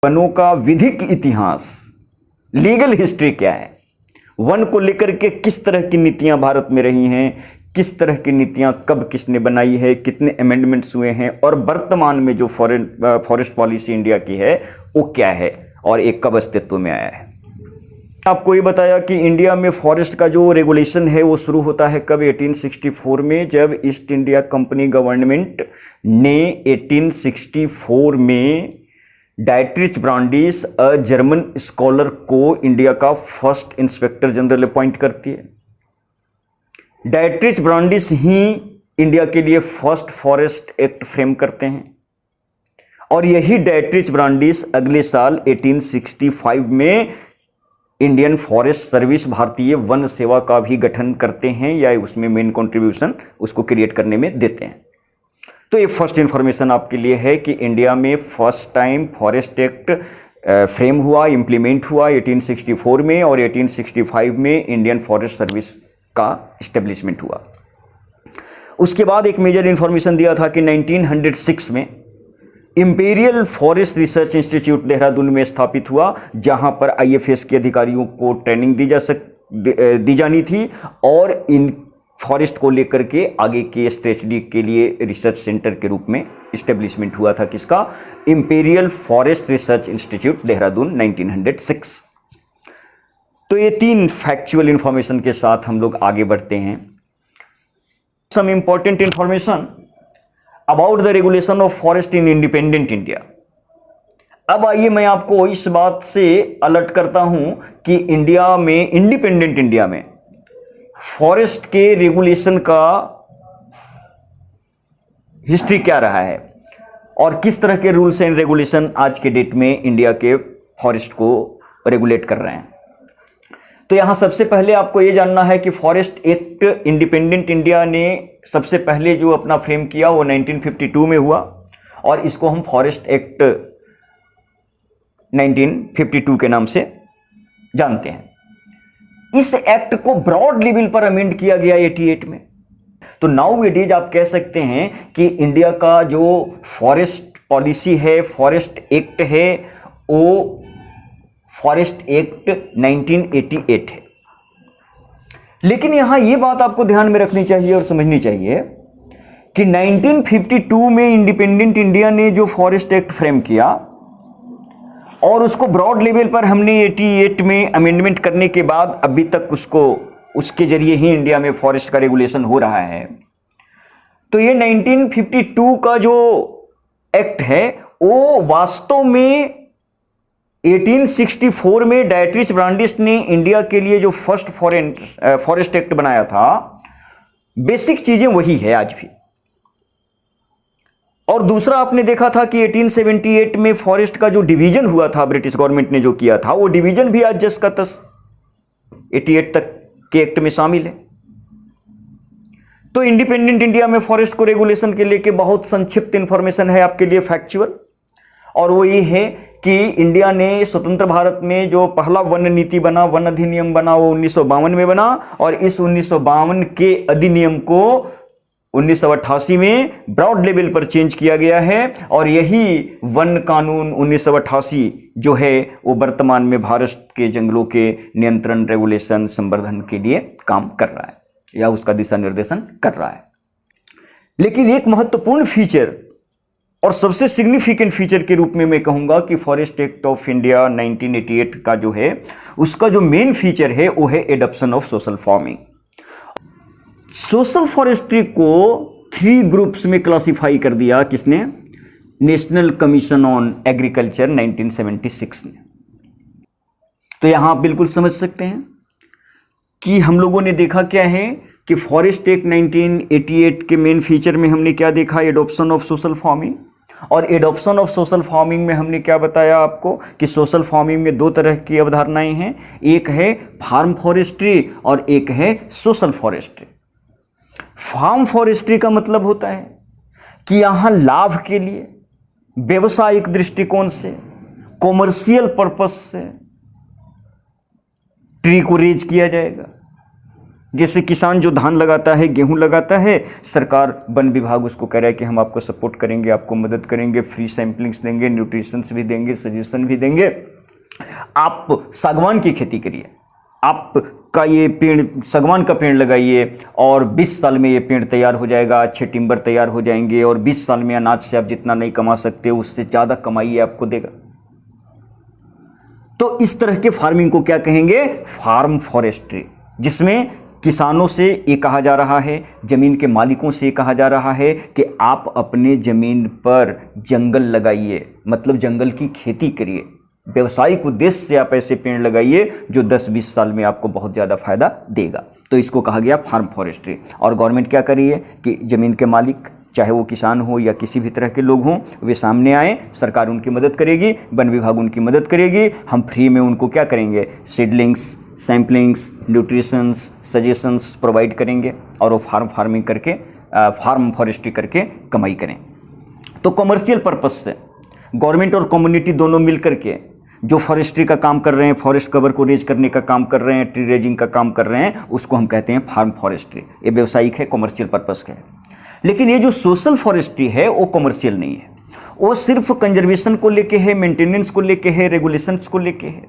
वनों का विधिक इतिहास, लीगल हिस्ट्री क्या है, वन को लेकर के किस तरह की नीतियां भारत में रही हैं, किस तरह की नीतियां कब किसने बनाई है, कितने अमेंडमेंट्स हुए हैं और वर्तमान में जो फॉरेस्ट पॉलिसी इंडिया की है वो क्या है और एक कब अस्तित्व में आया है। आपको ये बताया कि इंडिया में फॉरेस्ट का जो रेगुलेशन है वो शुरू होता है कब, 1864 में, जब ईस्ट इंडिया कंपनी गवर्नमेंट ने 1864 में Dietrich Brandeis, a German scholar, को इंडिया का फर्स्ट इंस्पेक्टर जनरल अपॉइंट करती है। डायट्रिच ब्रांडिस ही इंडिया के लिए फर्स्ट फॉरेस्ट एक्ट फ्रेम करते हैं और यही डायट्रिच ब्रांडिस अगले साल 1865 में इंडियन फॉरेस्ट सर्विस, भारतीय वन सेवा का भी गठन करते हैं या उसमें मेन कंट्रीब्यूशन उसको क्रिएट करने में देते हैं। तो ये फर्स्ट इंफॉर्मेशन आपके लिए है कि इंडिया में first time forest act frame हुआ, इंप्लीमेंट हुआ 1864 में और 1865 में इंडियन फॉरेस्ट सर्विस का इस्टेब्लिशमेंट हुआ। उसके बाद एक मेजर इंफॉर्मेशन दिया था कि 1906 में imperial forest research institute Dehradun में स्थापित हुआ, जहां पर आईएफएस के अधिकारियों को ट्रेनिंग दी जानी थी और इन फॉरेस्ट को लेकर के आगे के स्ट्रेटजी के लिए रिसर्च सेंटर के रूप में इस्टेब्लिशमेंट हुआ था। किसका? Imperial forest research institute Dehradun, 1906। तो ये तीन फैक्चुअल इंफॉर्मेशन के साथ हम लोग आगे बढ़ते हैं। Some important information about the regulation of forest in independent India. अब आइए मैं आपको इस बात से अलर्ट करता हूं कि इंडिया में, इंडिपेंडेंट इंडिया में फॉरेस्ट के रेगुलेशन का हिस्ट्री क्या रहा है और किस तरह के रूल्स एंड रेगुलेशन आज के डेट में इंडिया के फॉरेस्ट को रेगुलेट कर रहे हैं। तो यहां सबसे पहले आपको यह जानना है कि फॉरेस्ट एक्ट इंडिपेंडेंट इंडिया ने सबसे पहले जो अपना फ्रेम किया वो 1952 में हुआ और इसको हम फॉरेस्ट एक्ट 1952 के नाम से जानते हैं। इस एक्ट को ब्रॉड लेवल पर अमेंड किया गया 88 में। तो नाउ इट इज, आप कह सकते हैं कि इंडिया का जो फॉरेस्ट पॉलिसी है, फॉरेस्ट एक्ट है, वो फॉरेस्ट एक्ट 1988 है। लेकिन यहां यह बात आपको ध्यान में रखनी चाहिए और समझनी चाहिए कि 1952 में इंडिपेंडेंट इंडिया ने जो फॉरेस्ट एक्ट फ्रेम किया और उसको ब्रॉड लेवल पर हमने 88 में अमेंडमेंट करने के बाद अभी तक उसके जरिए ही इंडिया में फॉरेस्ट का रेगुलेशन हो रहा है। तो ये 1952 का जो एक्ट है वो वास्तव में 1864 में डायट्रिच ब्रांडिस ने इंडिया के लिए जो फर्स्ट फॉरेस्ट एक्ट बनाया था, बेसिक चीजें वही है आज भी। और दूसरा आपने देखा था कि 1878 में फॉरेस्ट का जो डिवीजन हुआ था, ब्रिटिश गवर्नमेंट ने जो किया था, वो डिवीजन भी आज जस का तस 88 तक के एक्ट में शामिल है। तो इंडिपेंडेंट इंडिया में फॉरेस्ट को रेगुलेशन के लेके बहुत संक्षिप्त इंफॉर्मेशन है आपके लिए फैक्चुअल, और वो ये है कि इंडिया ने स्वतंत्र भारत में जो पहला वन नीति बना, वन अधिनियम बना, वो 1952 में बना और इस 1952 के अधिनियम को 1988 में ब्रॉड लेवल पर चेंज किया गया है और यही वन कानून 1988 जो है वो वर्तमान में भारत के जंगलों के नियंत्रण, रेगुलेशन, संवर्धन के लिए काम कर रहा है या उसका दिशा निर्देशन कर रहा है। लेकिन एक महत्वपूर्ण फीचर और सबसे सिग्निफिकेंट फीचर के रूप में मैं कहूंगा कि फॉरेस्ट एक्ट ऑफ इंडिया 1988 का जो है उसका जो मेन फीचर है वो है adoption of social farming. Social forestry को 3 ग्रुप्स में क्लासिफाई कर दिया किसने? नेशनल कमीशन ऑन एग्रीकल्चर 1976 ने। तो यहां आप बिल्कुल समझ सकते हैं कि हम लोगों ने देखा क्या है कि फॉरेस्ट एक्ट 1988 के मेन फीचर में हमने क्या देखा? Adoption of social farming. और एडॉप्शन ऑफ सोशल फार्मिंग में हमने क्या बताया आपको कि सोशल फार्मिंग में 2 तरह की अवधारणाएं हैं, एक है फार्म फॉरेस्ट्री और एक है सोशल फॉरेस्ट्री। फार्म फॉरेस्ट्री का मतलब होता है कि यहां लाभ के लिए, व्यवसायिक दृष्टिकोण से, कॉमर्शियल पर्पस से ट्री को रेज किया जाएगा, जैसे किसान जो धान लगाता है, गेहूं लगाता है, सरकार वन विभाग उसको कह रहा है कि हम आपको सपोर्ट करेंगे, आपको मदद करेंगे, फ्री सैंपलिंग्स देंगे, न्यूट्रिशंस भी देंगे, सजेशन भी देंगे। आप सागवान की खेती करिए, आपका ये पेड़, सागवान का पेड़ लगाइए और 20 साल में ये पेड़ तैयार हो जाएगा, अच्छे टिम्बर तैयार हो जाएंगे और 20 साल में अनाज से आप जितना नहीं कमा सकते उससे ज़्यादा कमाई आपको देगा। तो इस तरह के फार्मिंग को क्या कहेंगे? फार्म फॉरेस्ट्री, जिसमें किसानों से ये कहा जा रहा है, जमीन के मालिकों से ये कहा जा रहा है कि आप अपने जमीन पर जंगल लगाइए, मतलब जंगल की खेती करिए, व्यवसायिक उद्देश्य से आप ऐसे पेड़ लगाइए जो 10-20 साल में आपको बहुत ज़्यादा फायदा देगा। तो इसको कहा गया फार्म फॉरेस्ट्री। और गवर्नमेंट क्या कर रही है कि ज़मीन के मालिक, चाहे वो किसान हो या किसी भी तरह के लोग हों, वे सामने आए, सरकार उनकी मदद करेगी, वन विभाग उनकी मदद करेगी, हम फ्री में उनको क्या करेंगे? Seedlings, samplings, nutritions, suggestions provide करेंगे और वो फार्मिंग करके, फार्म फॉरेस्ट्री करके कमाई करें। तो कमर्शियल पर्पस से गवर्नमेंट और कम्युनिटी दोनों मिल करके जो फॉरेस्ट्री का काम कर रहे हैं, फॉरेस्ट कवर को रेज करने का काम कर रहे हैं, ट्री रेजिंग का काम कर रहे हैं, उसको हम कहते हैं फार्म फॉरेस्ट्री। ये व्यवसायिक है, कमर्शियल पर्पस का है। लेकिन ये जो सोशल फॉरेस्ट्री है वो कमर्शियल नहीं है, वो सिर्फ कंजर्वेशन को लेके है, मेंटेनेंस को लेके है, रेगुलेशंस को लेके है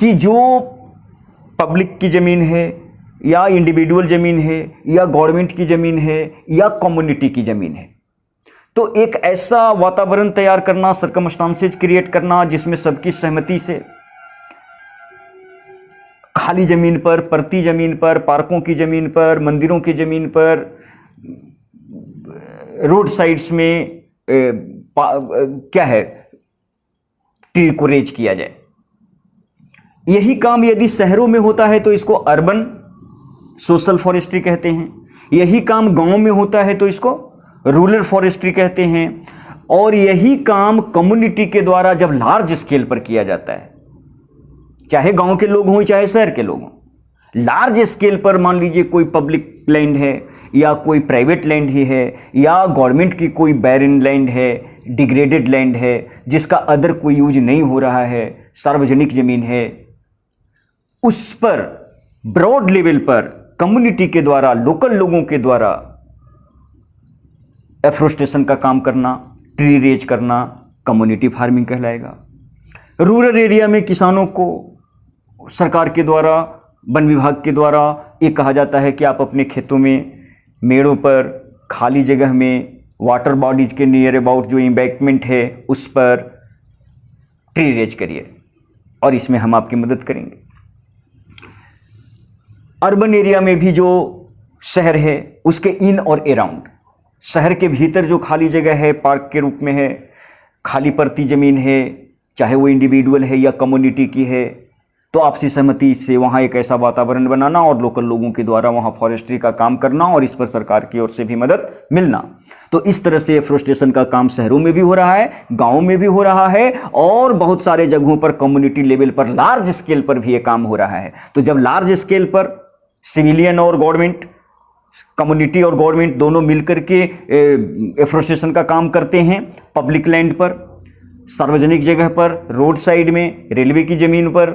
कि जो पब्लिक की ज़मीन है या इंडिविजुअल ज़मीन है या गवर्नमेंट की ज़मीन है या कम्युनिटी की ज़मीन है, तो एक ऐसा वातावरण तैयार करना, सर्कमस्टांसेस क्रिएट करना जिसमें सबकी सहमति से खाली ज़मीन पर, परती ज़मीन पर, पार्कों की ज़मीन पर, मंदिरों की ज़मीन पर, रोड साइड्स में क्या है, ट्री को रेज किया जाए। यही काम यदि शहरों में होता है तो इसको अर्बन सोशल फॉरेस्ट्री कहते हैं, यही काम गांव में होता है तो इसको रूरल फॉरेस्ट्री कहते हैं, और यही काम कम्युनिटी के द्वारा जब लार्ज स्केल पर किया जाता है, चाहे गांव के लोग हों चाहे शहर के लोग हों, लार्ज स्केल पर मान लीजिए कोई पब्लिक लैंड है या कोई प्राइवेट लैंड ही है या गवर्नमेंट की कोई बैरन लैंड है, डिग्रेडेड लैंड है जिसका अदर कोई यूज नहीं हो रहा है, सार्वजनिक जमीन है, उस पर ब्रॉड लेवल पर कम्युनिटी के द्वारा, लोकल लोगों के द्वारा एफ्रोस्टेशन का काम करना, ट्री रेज करना कम्युनिटी फार्मिंग कहलाएगा। रूरल एरिया में किसानों को सरकार के द्वारा, वन विभाग के द्वारा ये कहा जाता है कि आप अपने खेतों में, मेड़ों पर, खाली जगह में, वाटर बॉडीज के नियर अबाउट जो एम्बैंकमेंट है उस पर ट्री रेज करिए और इसमें हम आपकी मदद करेंगे। अर्बन एरिया में भी जो शहर है उसके इन और अराउंड, शहर के भीतर जो खाली जगह है, पार्क के रूप में है, खाली पड़ती ज़मीन है, चाहे वो इंडिविजुअल है या कम्युनिटी की है, तो आपसी सहमति से वहाँ एक ऐसा वातावरण बनाना और लोकल लोगों के द्वारा वहाँ फॉरेस्ट्री का काम करना और इस पर सरकार की ओर से भी मदद मिलना। तो इस तरह से एफ्रोस्टेशन का काम शहरों में भी हो रहा है, गाँव में भी हो रहा है और बहुत सारे जगहों पर कम्युनिटी लेवल पर, लार्ज स्केल पर भी ये काम हो रहा है। तो जब लार्ज स्केल पर सिविलियन और गवर्नमेंट, कम्युनिटी और गवर्नमेंट दोनों मिलकर के एफ्रोस्टेशन का काम करते हैं, पब्लिक लैंड पर, सार्वजनिक जगह पर, रोड साइड में, रेलवे की ज़मीन पर,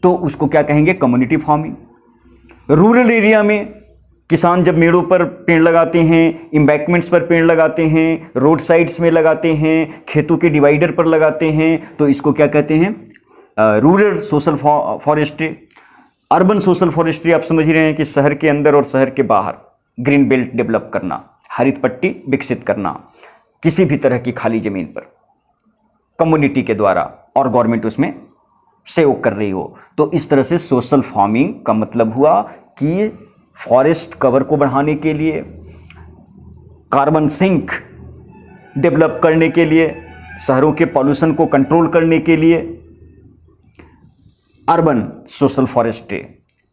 तो उसको क्या कहेंगे? Community farming. रूरल एरिया में किसान जब मेड़ों पर पेड़ लगाते हैं, एम्बैंकमेंट्स पर पेड़ लगाते हैं, रोड साइड्स में लगाते हैं, खेतों के डिवाइडर पर लगाते हैं, तो इसको क्या कहते हैं? Rural social forestry. Urban social forestry आप समझ रहे हैं कि शहर के अंदर और शहर के बाहर ग्रीन बेल्ट डेवलप करना, हरित पट्टी विकसित करना, किसी भी तरह की खाली ज़मीन पर कम्युनिटी के द्वारा और गवर्नमेंट उसमें सहयोग कर रही हो। तो इस तरह से सोशल फार्मिंग का मतलब हुआ कि फॉरेस्ट कवर को बढ़ाने के लिए, कार्बन सिंक डेवलप करने के लिए, शहरों के पॉल्यूशन को कंट्रोल करने के लिए urban social forestry,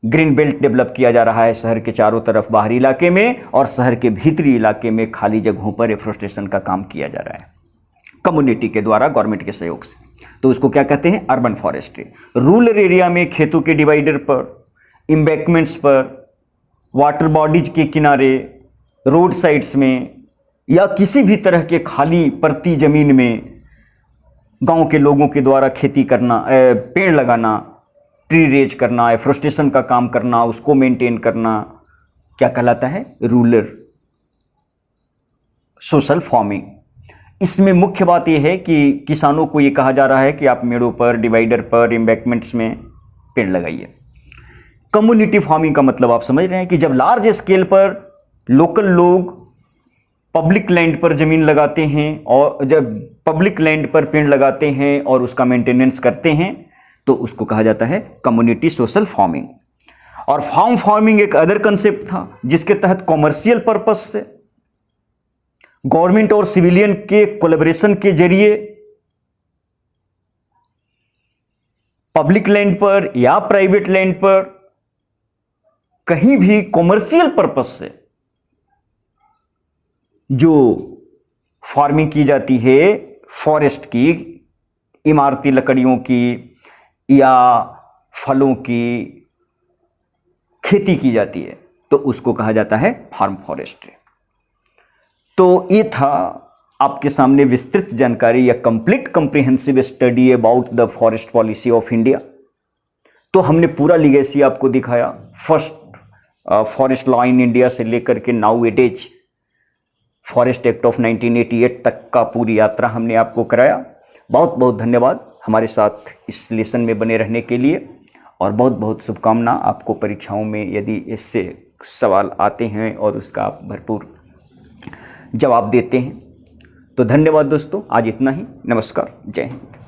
green belt develop किया जा रहा है शहर के चारों तरफ, बाहरी इलाके में और शहर के भीतरी इलाके में खाली जगहों पर एफ्रोस्टेशन का काम किया जा रहा है कम्युनिटी के द्वारा, गवर्नमेंट के सहयोग से। तो उसको क्या कहते हैं? Urban forestry. रूरल एरिया में खेतों के डिवाइडर पर, एम्बैंकमेंट्स पर, वाटर बॉडीज के किनारे, रोड साइड्स में या किसी भी तरह के खाली पड़ती ज़मीन में गांव के लोगों के द्वारा खेती करना, पेड़ लगाना, ट्री रेज करना, एफ्रोस्टेशन का काम करना, उसको मेंटेन करना, क्या कहलाता है? Rural social farming. इसमें मुख्य बात यह है कि किसानों को ये कहा जा रहा है कि आप मेड़ों पर, डिवाइडर पर, एम्बैंकमेंट्स में पेड़ लगाइए। कम्युनिटी फार्मिंग का मतलब आप समझ रहे हैं कि जब लार्ज स्केल पर लोकल लोग पब्लिक लैंड पर ज़मीन लगाते हैं और जब पब्लिक लैंड पर पेड़ लगाते हैं और उसका मेंटेनेंस करते हैं तो उसको कहा जाता है कम्युनिटी सोशल फार्मिंग। और फार्म फार्मिंग एक अदर कंसेप्ट था जिसके तहत कॉमर्शियल पर्पस से गवर्नमेंट और सिविलियन के कोलैबोरेशन के जरिए पब्लिक लैंड पर या प्राइवेट लैंड पर कहीं भी कॉमर्शियल पर्पस से जो फार्मिंग की जाती है फॉरेस्ट की, इमारती लकड़ियों की या फलों की खेती की जाती है तो उसको कहा जाता है फार्म फॉरेस्ट्री। तो ये था आपके सामने विस्तृत जानकारी या complete comprehensive study about the forest policy of India. तो हमने पूरा लीगेसी आपको दिखाया, first forest law in India से लेकर के now it is forest act of 1988 तक का पूरी यात्रा हमने आपको कराया। बहुत बहुत धन्यवाद हमारे साथ इस लेसन में बने रहने के लिए और बहुत बहुत शुभकामना आपको परीक्षाओं में यदि इससे सवाल आते हैं और उसका आप भरपूर जवाब देते हैं। तो धन्यवाद दोस्तों, आज इतना ही। नमस्कार, जय हिंद।